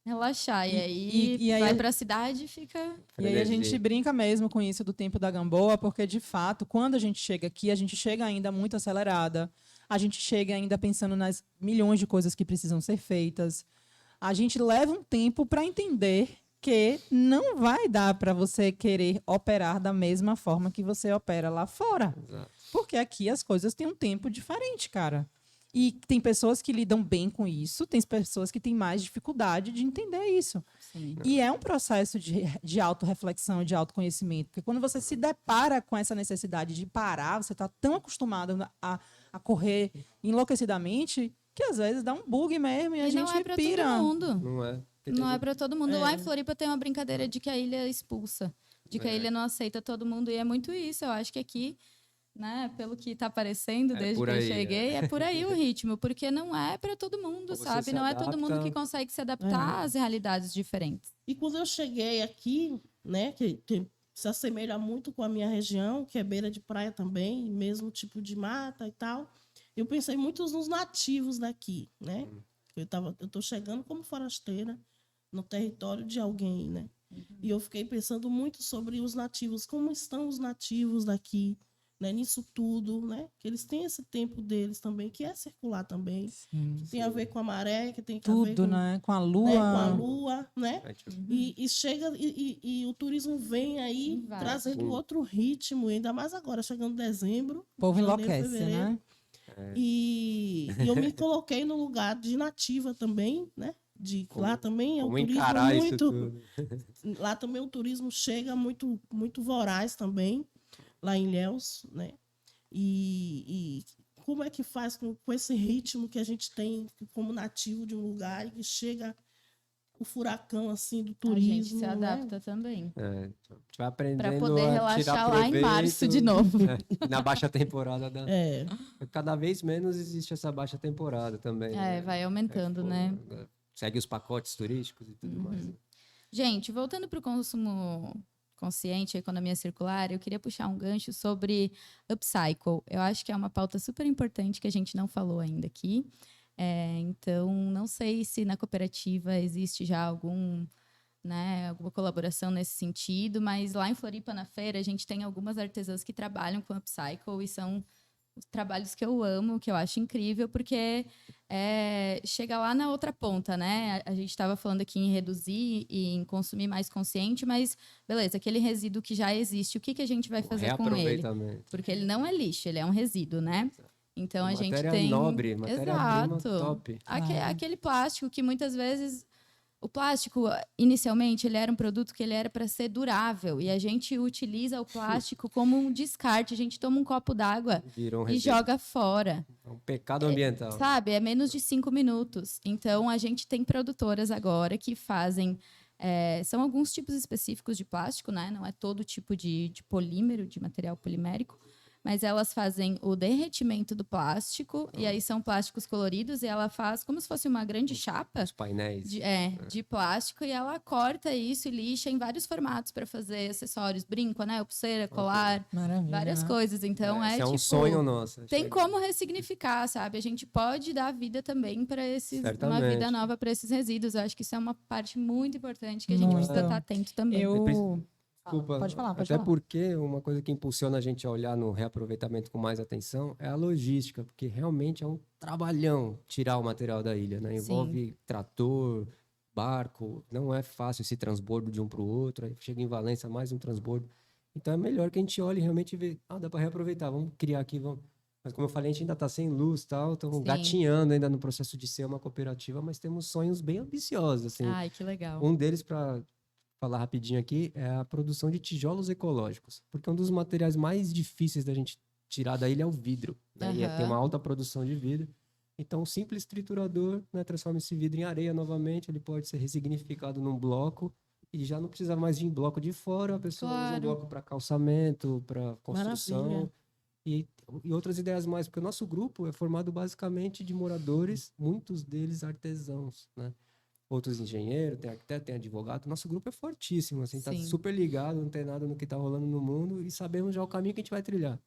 relaxar. E aí, e aí vai para a cidade e fica. E aí a gente Frenesia. brinca mesmo com isso do tempo da Gamboa, porque de fato, quando a gente chega aqui, a gente chega ainda muito acelerada. A gente chega ainda pensando nas milhões de coisas que precisam ser feitas. A gente leva um tempo para entender que não vai dar para você querer operar da mesma forma que você opera lá fora. Exato. Porque aqui as coisas têm um tempo diferente, cara. E tem pessoas que lidam bem com isso, tem pessoas que têm mais dificuldade de entender isso. Sim. E é um processo de autorreflexão, de autoconhecimento. Porque quando você se depara com essa necessidade de parar, você está tão acostumado a correr enlouquecidamente que às vezes dá um bug mesmo e a E gente não é para pira. todo mundo. Não é? Não é para todo mundo. Lá em Floripa tem uma brincadeira de que a ilha expulsa, de que a ilha não aceita todo mundo. E é muito isso. Eu acho que aqui, né, pelo que está aparecendo desde por que eu aí, cheguei, é por aí o ritmo, porque não é para todo mundo, Ou você sabe? se Não é todo mundo adapta. que consegue se adaptar às realidades diferentes. E quando eu cheguei aqui, né, que se assemelha muito com a minha região, que é beira de praia também, mesmo tipo de mata e tal, eu pensei muito nos nativos daqui, né? Eu tô chegando como forasteira no território de alguém, né? E eu fiquei pensando muito sobre os nativos, como estão os nativos daqui, né? Nisso tudo, né? Que eles têm esse tempo deles também, que é circular também, que tem a ver com a maré, que tem a ver Tudo, com, né? Com a né, lua. com a lua, né? É, tipo, E chega e o turismo vem aí Vai. trazendo outro ritmo, ainda mais agora, chegando dezembro. O povo janeiro, enlouquece, fevereiro. né? E eu me coloquei no lugar de nativa também, né? Lá também é um como turismo encarar isso muito. tudo? Lá também o turismo chega muito, muito voraz também, lá em Ilhéus, né? E como é que faz com esse ritmo que a gente tem como nativo de um lugar e que chega o furacão assim do turismo, A gente se né? adapta também. A gente vai aprendendo Para poder a relaxar tirar lá em proveito. março de novo. Na baixa temporada É. cada vez menos existe essa baixa temporada também. né? Vai aumentando, né? Segue os pacotes turísticos e tudo mais. né? Gente, voltando para o consumo consciente, a economia circular, eu queria puxar um gancho sobre upcycle. Eu acho que é uma pauta super importante que a gente não falou ainda aqui. Então, não sei se na cooperativa existe já alguma colaboração nesse sentido, mas lá em Floripa, na feira, a gente tem algumas artesãs que trabalham com upcycle e são os trabalhos que eu amo, que eu acho incrível, porque chega lá na outra ponta, né? A gente estava falando aqui em reduzir e em consumir mais consciente, mas beleza, aquele resíduo que já existe, o que a gente vai fazer com ele? Reaproveitamento. Porque ele não é lixo, ele é um resíduo, né? Então a gente Matéria tem. nobre, matéria-prima Exato. top. Aquele plástico que muitas vezes. O plástico, inicialmente, ele era um produto que ele era para ser durável. E a gente utiliza o plástico como um descarte. A gente toma um copo d'água Virou um e resíduo. joga fora. É um pecado ambiental. Sabe? É menos de 5 minutos. Então, a gente tem produtoras agora que fazem... são alguns tipos específicos de plástico, né? Não é todo tipo de polímero, de material polimérico. mas elas fazem o derretimento do plástico, e aí são plásticos coloridos, e ela faz como se fosse uma grande chapa Os painéis. de plástico, e ela corta isso e lixa em vários formatos para fazer acessórios, brinco, anel, pulseira, colar, Maravilha. várias coisas. Então Esse é um tipo, sonho nosso. tem como ressignificar, sabe? A gente pode dar vida também para uma vida Certamente. nova para esses resíduos. Eu acho que isso é uma parte muito importante que a gente Muito. precisa estar atento também. Desculpa, Pode falar, pode até falar. porque uma coisa que impulsiona a gente a olhar no reaproveitamento com mais atenção é a logística, porque realmente é um trabalhão tirar o material da ilha, né? Envolve trator, barco, não é fácil esse transbordo de um para o outro, aí chega em Valência mais um transbordo. Então é melhor que a gente olhe e realmente vê, dá para reaproveitar, vamos criar aqui, vamos. Mas como eu falei, a gente ainda está sem luz, tal, estamos Sim. gatinhando ainda no processo de ser uma cooperativa, mas temos sonhos bem ambiciosos, assim. Ai, que legal. Um deles, para falar rapidinho aqui, é a produção de tijolos ecológicos, porque um dos materiais mais difíceis da gente tirar da ilha é o vidro, né? E tem uma alta produção de vidro. Então, um simples triturador, né, transforma esse vidro em areia novamente, ele pode ser ressignificado num bloco e já não precisa mais vir bloco de fora, a pessoa usa um bloco para calçamento, para construção. Maravilha. E outras ideias mais, porque o nosso grupo é formado basicamente de moradores, muitos deles artesãos, né? Outros engenheiros, tem arquiteto, tem advogado. Nosso grupo é fortíssimo, assim, tá Sim. super ligado, antenado no que tá rolando no mundo e sabemos já o caminho que a gente vai trilhar.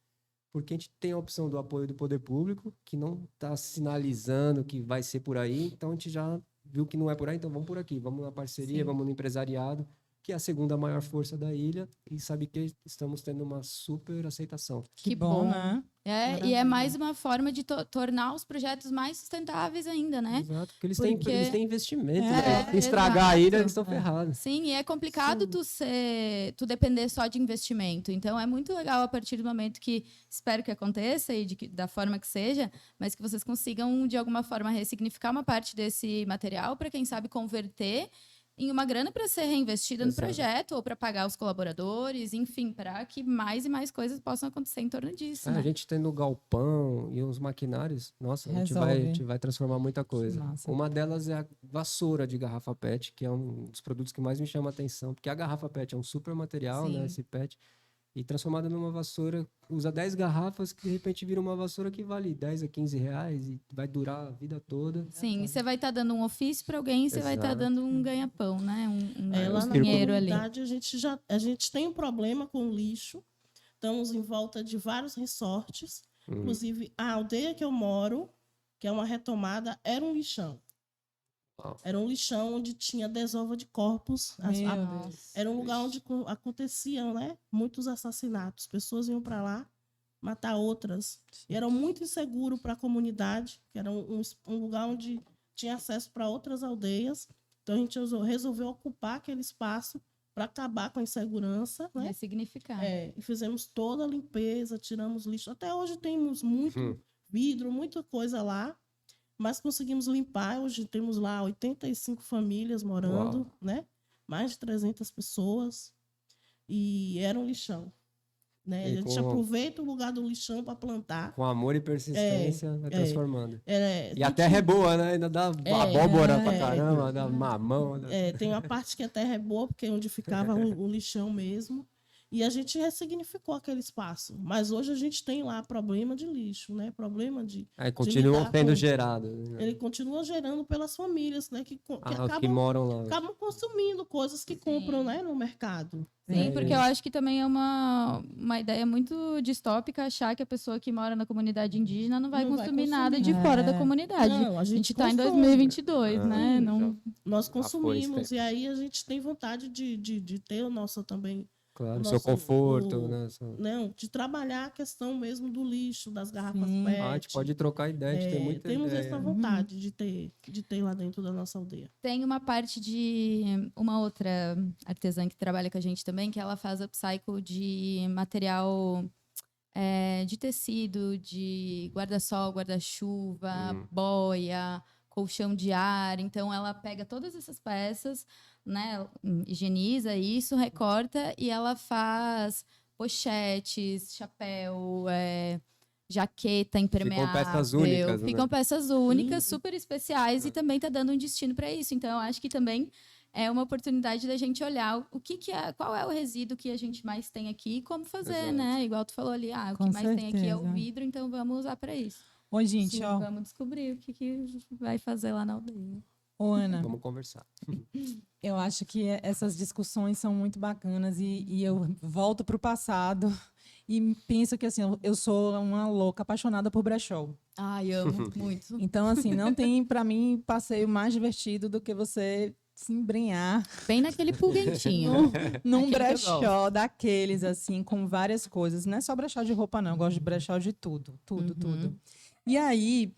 Porque a gente tem a opção do apoio do poder público, que não está sinalizando que vai ser por aí, então a gente já viu que não é por aí, então vamos por aqui, vamos na parceria, Sim. vamos no empresariado, que é a segunda maior força da ilha, e sabe que estamos tendo uma super aceitação. Que bom, né? E é Maravilha. mais uma forma de tornar os projetos mais sustentáveis ainda, né? Exato, porque eles, Porque- eles têm investimento, É, né? Se estragar a ilha, exato. eles estão ferrados. Sim, e é complicado tu depender só de investimento. Então, é muito legal a partir do momento que, espero que aconteça e da forma que seja, mas que vocês consigam, de alguma forma, ressignificar uma parte desse material para, quem sabe, converter em uma grana para ser reinvestida no Exato. projeto ou para pagar os colaboradores, enfim, para que mais e mais coisas possam acontecer em torno disso, né? A gente tendo galpão e uns maquinários, nossa, a Resolve. gente vai transformar muita coisa. massa. Uma delas é a vassoura de garrafa PET, que é um dos produtos que mais me chama a atenção, porque a garrafa PET é um super material, Sim. né, esse PET, e transformada numa vassoura, usa 10 garrafas, que de repente vira uma vassoura que vale 10 a 15 reais e vai durar a vida toda. Sim, e você vai estar dando um ofício para alguém e você vai estar Exato. dando um ganha-pão, né? Lá na dinheiro ali. comunidade a gente tem um problema com lixo. Estamos em volta de vários resorts. Inclusive, a aldeia que eu moro, que é uma retomada, era um lixão. Uau. Era um lixão onde tinha desova de corpos. Meu Deus. Era um lugar onde aconteciam, né, muitos assassinatos. Pessoas iam para lá matar outras. E era muito inseguro para a comunidade, que era um lugar onde tinha acesso para outras aldeias. Então, a gente resolveu ocupar aquele espaço para acabar com a insegurança, né? Ressignificar. E fizemos toda a limpeza, tiramos lixo. Até hoje temos muito vidro, muita coisa lá, mas conseguimos limpar. Hoje temos lá 85 famílias morando, né? Mais de 300 pessoas. E era um lixão. Né? A gente aproveita o lugar do lixão para plantar. Com amor e persistência, vai transformando. E a terra é boa, né? Ainda dá abóbora pra caramba, dá mamão. Tem uma parte que a terra é boa, porque é onde ficava o lixão mesmo. E a gente ressignificou aquele espaço. Mas hoje a gente tem lá problema de lixo, né? Problema de. Aí continuam lidar sendo com- gerados. Né? Ele continua gerando pelas famílias, né? Que Os que acabam, moram lá. acabam consumindo coisas que compram, né? No mercado. Sim, É, porque eu acho que também é uma ideia muito distópica achar que a pessoa que mora na comunidade indígena não vai Não vai consumir nada de consumir. fora da É. comunidade. Não, a gente está em consome. 2022, né? Sim, Não... Nós foi consumimos. esse E aí a gente tem vontade de ter o nosso também. Claro, o seu nosso- conforto, o- né? Não, de trabalhar a questão mesmo do lixo, das garrafas Sim. PET. A gente pode trocar ideia, a gente tem muita Temos ideia. essa vontade de ter lá dentro da nossa aldeia. Tem uma parte de uma outra artesã que trabalha com a gente também, que ela faz upcycle de material de tecido, de guarda-sol, guarda-chuva, boia, colchão de ar. Então, ela pega todas essas peças, né, higieniza isso, recorta e ela faz pochetes, chapéu, jaqueta impermeável. peças únicas, né? Ficam peças únicas, Sim. super especiais e também tá dando um destino para isso. Então, eu acho que também é uma oportunidade da gente olhar qual é o resíduo que a gente mais tem aqui e como fazer, Exato. né? Igual tu falou ali, o Com que mais tem aqui é o certeza. vidro, então vamos usar para isso. Ô, gente, Sim, ó. vamos descobrir o que vai fazer lá na aldeia. Ô, Ana, Vamos conversar. eu acho que essas discussões são muito bacanas e eu volto para o passado e penso que, assim, eu sou uma louca apaixonada por brechó. Ai, amo muito. Então, assim, não tem, para mim, passeio mais divertido do que você se embrenhar Bem naquele pulguentinho. num Aquele que eu brechó daqueles, assim, com várias coisas. Não é só brechó de roupa, não. Eu gosto de brechó de tudo. Tudo, tudo. E aí,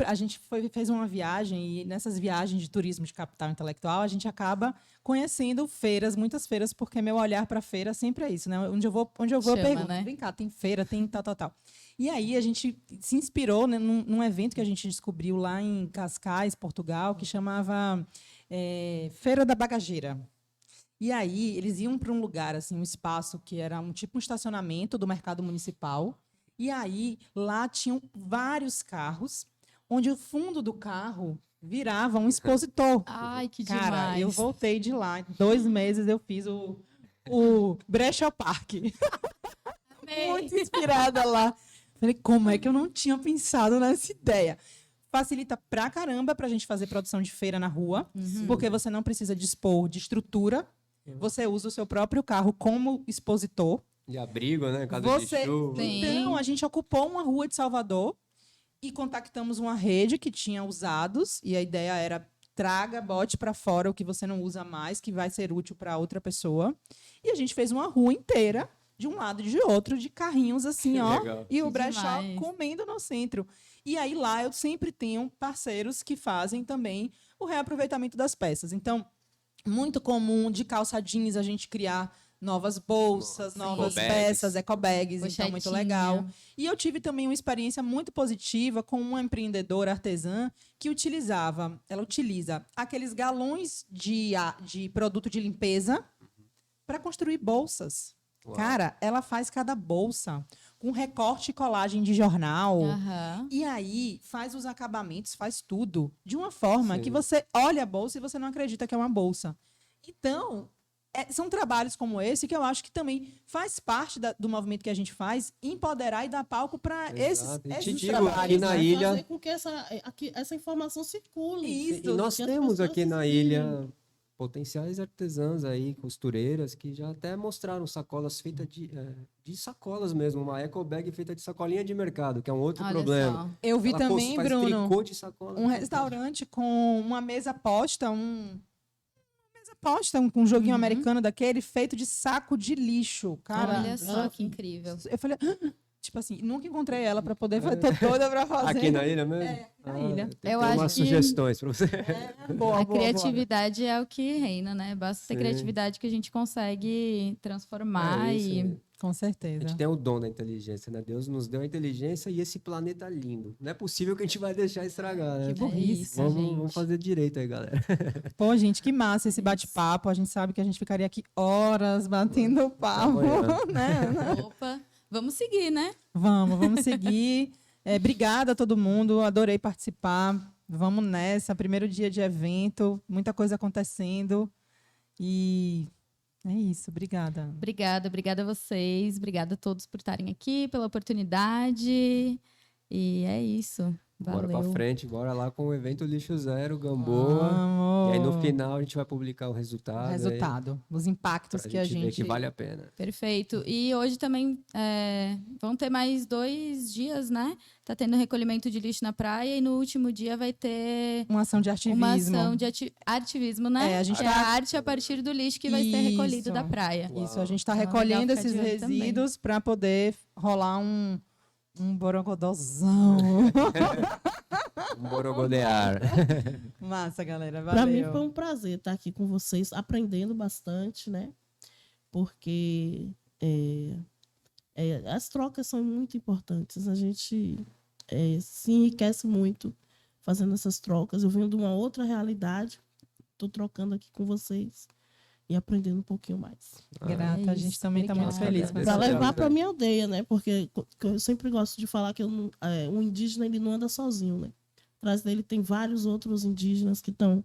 a gente fez uma viagem, e nessas viagens de turismo de capital intelectual, a gente acaba conhecendo feiras, muitas feiras, porque meu olhar para feira sempre é isso, né? Onde eu vou, eu Chama, pergunto, né? vem cá, tem feira, tem tal. E aí a gente se inspirou, né, num evento que a gente descobriu lá em Cascais, Portugal, que chamava Feira da Bagageira. E aí eles iam para um lugar, assim, um espaço que era um estacionamento do mercado municipal. E aí lá tinham vários carros, onde o fundo do carro virava um expositor. Ai, que Cara, demais. eu voltei de lá. Em 2 meses eu fiz o Brechó Park. Amei. Muito inspirada lá. Falei, como é que eu não tinha pensado nessa ideia? Facilita pra caramba pra gente fazer produção de feira na rua, porque você não precisa dispor de estrutura. Você usa o seu próprio carro como expositor. De abrigo, né? Casa de chuva. Sim. Então, a gente ocupou uma rua de Salvador e contactamos uma rede que tinha usados, e a ideia era bote para fora o que você não usa mais, que vai ser útil para outra pessoa. E a gente fez uma rua inteira, de um lado e de outro, de carrinhos assim, Que ó, legal. e o Que brechó demais. comendo no centro. E aí lá eu sempre tenho parceiros que fazem também o reaproveitamento das peças. Então, muito comum de calça jeans a gente criar novas bolsas, novas Ecobags. peças, ecobags, então muito Pochetinha. legal. E eu tive também uma experiência muito positiva com uma empreendedora artesã que ela utiliza aqueles galões de produto de limpeza para construir bolsas. Uau. Cara, ela faz cada bolsa com recorte e colagem de jornal. Aham. E aí faz os acabamentos, faz tudo de uma forma Sim. que você olha a bolsa e você não acredita que é uma bolsa. Então, são trabalhos como esse que eu acho que também faz parte do movimento que a gente faz, empoderar e dar palco para esses Exato. E te esses digo, trabalhos. aqui na né? ilha- Fazer com que essa informação circule. Isso. E nós que as temos pessoas aqui na se ilha potenciais artesãs aí, costureiras, que já até mostraram sacolas feitas de sacolas mesmo, uma ecobag feita de sacolinha de mercado, que é um outro Olha problema. só. Eu vi Ela também, faz Bruno, tricô de sacola. um restaurante com uma mesa posta, com um joguinho americano daquele feito de saco de lixo, cara. Olha só que incrível. Eu falei, tipo assim, nunca encontrei ela para poder fazer, tô doida para fazer. Aqui na ilha mesmo? na ilha. Eu Tem acho umas que- sugestões para você. Boa, A boa, criatividade é o que reina, né? Basta ter Sim. criatividade que a gente consegue transformar É isso, e... é. Com A certeza. gente tem o dom da inteligência, né? Deus nos deu a inteligência e esse planeta lindo. Não é possível que a gente vai deixar estragar, né? Que burrice, Vamos fazer direito aí, galera. Pô, gente, que massa esse bate-papo. A gente sabe que a gente ficaria aqui horas batendo papo, amanhã. né? Opa, vamos seguir, né? Vamos seguir. Obrigada a todo mundo, adorei participar. Vamos nessa, primeiro dia de evento, muita coisa acontecendo. E é isso, obrigada. Obrigada a vocês. Obrigada a todos por estarem aqui, pela oportunidade. E é isso. Bora Valeu. pra frente, bora lá com o evento Lixo Zero, Gamboa. Vamos. E aí no final a gente vai publicar o resultado. O resultado, os impactos Pra que a gente ver gente... que vale a pena. Perfeito. E hoje também vão ter mais 2 dias, né? Tá tendo recolhimento de lixo na praia e no último dia vai ter Uma ação de ativismo. uma ação de ativismo, né? É, a gente é tá- a arte a partir do lixo que vai ser recolhido Isso. da praia. Isso, a gente está Então é recolhendo legal ficar esses de olho também. resíduos para poder rolar um borogodozão. Um borogodear. Massa, galera. Para Valeu. mim foi um prazer estar aqui com vocês, aprendendo bastante, né? Porque as trocas são muito importantes. A gente se enriquece muito fazendo essas trocas. Eu venho de uma outra realidade, estou trocando aqui com vocês e aprendendo um pouquinho mais. Grata, a gente isso, também está muito obrigada. feliz com Esse Para essa é o levar grande. para minha aldeia, né? Porque eu sempre gosto de falar que o indígena ele não anda sozinho, né? Atrás dele tem vários outros indígenas que estão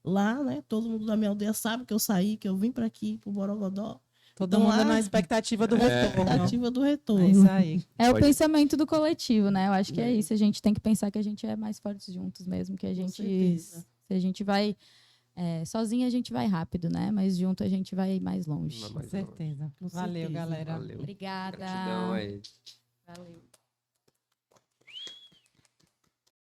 lá, né? Todo mundo da minha aldeia sabe que eu saí, que eu vim para aqui, para o Borogodó. Todo Então, mundo lá, na expectativa do retorno. expectativa do retorno. É isso aí. É o Pode- pensamento do coletivo, né? Eu acho que é isso. A gente tem que pensar que a gente é mais fortes juntos mesmo, que a Com gente, certeza. se a gente vai sozinha a gente vai rápido, né? Mas junto a gente vai mais longe. Vai Com mais longe. certeza. Com Valeu, certeza. galera. Valeu. Obrigada. Gratidão aí. Valeu.